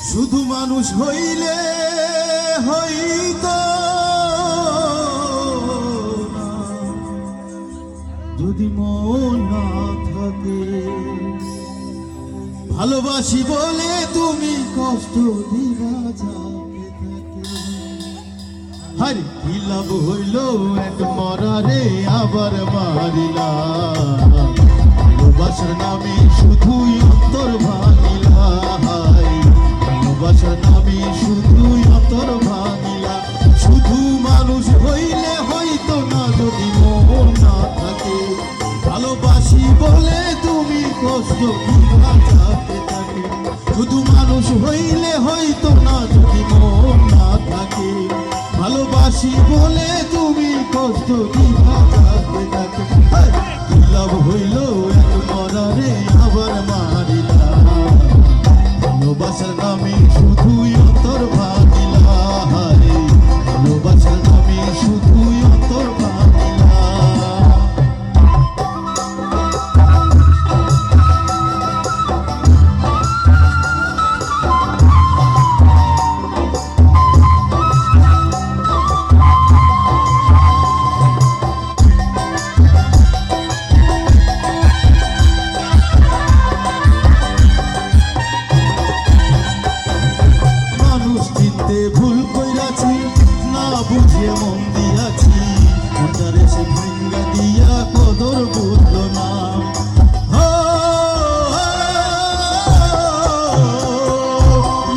শুধু মানুষ হইলে হইতো না, যদি মন না থাকে। ভালোবাসি বলে তুমি কষ্ট দিবা যাকে থাকে। হারি কি লাভ হইল এক মরারে আবার মারিলা, ভালোবাসার নামে শুধুই অন্তর ভাঙিলা। ভালোবাসার নামে শুধুই অন্তর ভাঙিলা। শুধু মানুষ হইলে হইতো না, যদি মন না থাকে। ভালোবাসি বলে তুমি কষ্ট দিবা যাকে থাকে। শুধু মানুষ হইলে হইতো না, যদি মন না থাকে। ভালোবাসি বলে তুমি কষ্ট দিবা যাকে থাকে। কি লাভ হইল এক মরারে আবার মারিলা, ভালোবাসার নামে শুধুই অন্তর ভাঙিলা। ভালোবাসার নামে শুধুই অন্তর ভাঙিলা। ভুল কইরাছি, না বুঝে মন দিয়াছি, মনটারে সে ভাঙ্গা দিয়া কদর বুঝলো না।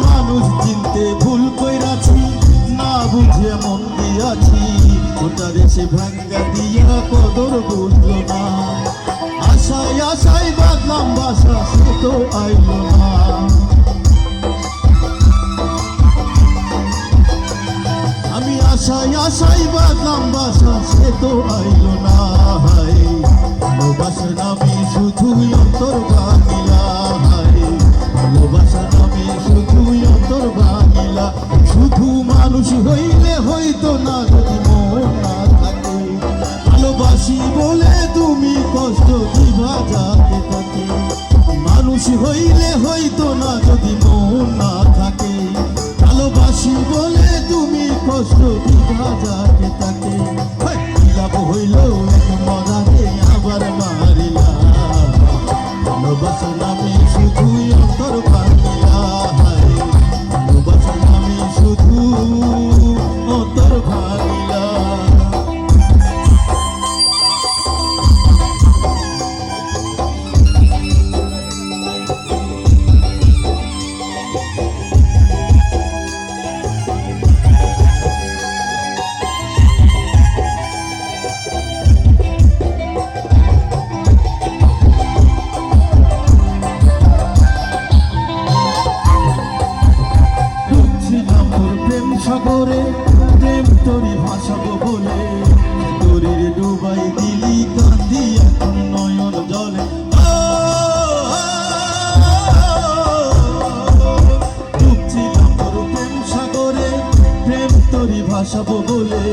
মানুষ চিনতে ভুল কইরাছি, না বুঝে মন দিয়াছি, মনটারে সে ভাঙ্গা দিয়া কদর বুঝলো না। আশায় আশায় বাঁধলাম বাসা, সে তো আইলো না। আমি আশায় আশায় বাঁধলাম বাসা, সে তো আইলো না। ভালোবাসার নামে শুধুই অন্তর ভাঙিলা। ভালোবাসার নামে শুধুই অন্তর ভাঙিলা। শুধু মানুষ হইলে হইতো না, যদি মন না থাকে। ভালোবাসি বলে তুমি কষ্ট দিবা যাকে থাকে। মানুষ হইলে হইতো না, যদি মন না থাকে। ভালোবাসি বলে তুমি কষ্ট দিবা যাকে থাকে। কি লাভ হইল এক মরারে আবার মারিলা, ভালোবাসার নামে শুধুই অন্তর ভাঙিলা। ভালোবাসার নামে শুধু অন্তর ভাঙিলা। সাগরে প্রেম তোরি ভাসাবো বলে, তোরের ডুবাই দিলি কান্দি এখন নয়ন জলে। ডুবছিলাম তোর প্রেম সাগরে, প্রেম তোরি ভাসাবো বলে,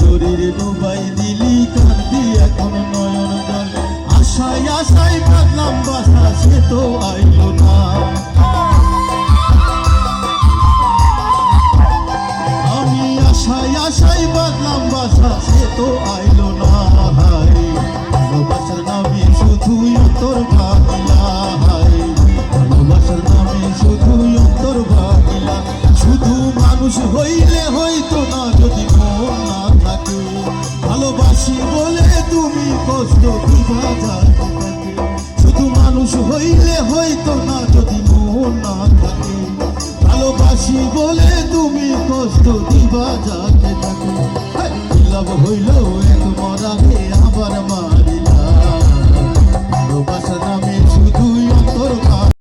তোরের ডুবাই দিলি কান্দি এখন নয়ন জলে। আশায় আশায় বাঁধলাম বাসা, সে তো আইলো না। আশায় আশায় বাঁধলাম বাসা, সে তো আইলো না। ভালোবাসার নামে শুধুই অন্তর ভাঙিলা। ভালোবাসার নামে শুধুই অন্তর ভাঙিলা। শুধু মানুষ হইলে হইতো না, যদি মন না থাকে। ভালোবাসি বলে তুমি কষ্ট দিবা যাকে থাকে। শুধু মানুষ হইলে হইতো না, যদি মন না থাকে। ভালোবাসি বলে তুমি কষ্ট দিবা যাকে থাকে। কি লাভ হইল এক মরারে আবার